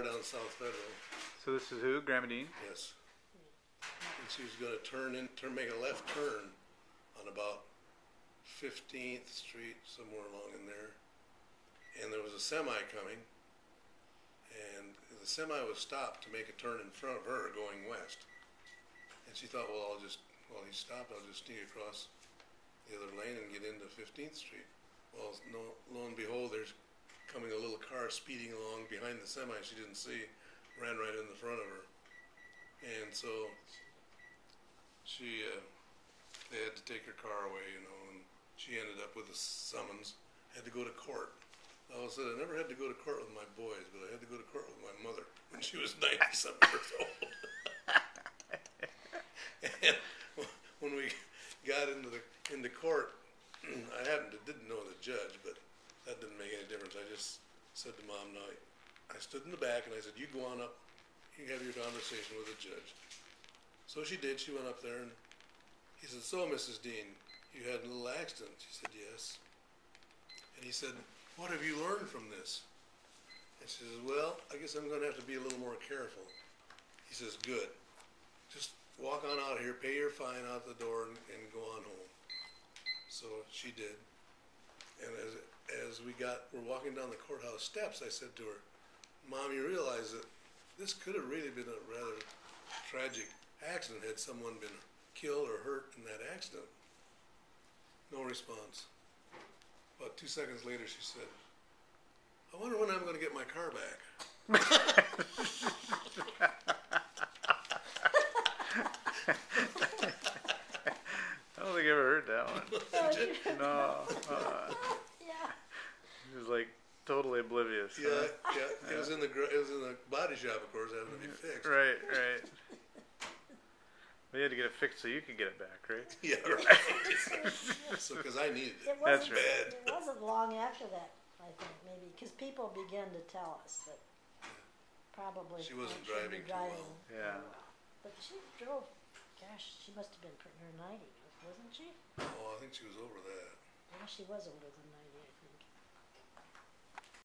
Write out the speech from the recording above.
down South Federal. So this is who? Grandma Dean? Yes. And she was going to make a left turn on about 15th Street, somewhere along in there. And there was a semi coming, and the semi was stopped to make a turn in front of her going west. And she thought, well, while he stopped, I'll just sneak across the other lane and get into 15th Street. Well, no, lo and behold, there's coming a little car speeding along behind the semi she didn't see, ran right in the front of her. And so they had to take her car away, and she ended up with a summons, had to go to court. I always said I never had to go to court with my boys, but I had to go to court with my mother when she was 90-something years old. And when we got into court, I didn't know the judge, but that didn't make any difference. I just said to Mom, no, I stood in the back and I said, you go on up, you have your conversation with the judge. So she did. She went up there and he said, so Mrs. Dean, you had a little accident. She said, yes. And he said, what have you learned from this? And she says, well, I guess I'm going to have to be a little more careful. He says, good. Just walk on out of here, pay your fine out the door, and go on home. So she did. And as we're walking down the courthouse steps, I said to her, Mom, you realize that this could have really been a rather tragic accident had someone been killed or hurt in that accident. No response. About 2 seconds later, she said, I wonder when I'm going to get my car back. I don't think I ever heard that one. No. Yeah. He was like totally oblivious. Yeah, huh? yeah. It was in the body shop, of course, having to be fixed. Right. But you had to get it fixed so you could get it back, right? Yeah, right. So, because I needed it. That's right. Bad. It wasn't long after that, I think, maybe, because people began to tell us that probably She wasn't shouldn't be driving too well. Yeah. But she drove, gosh, she must have been in her 90s, wasn't she? Oh, I think she was over that. Yeah, she was older than 90.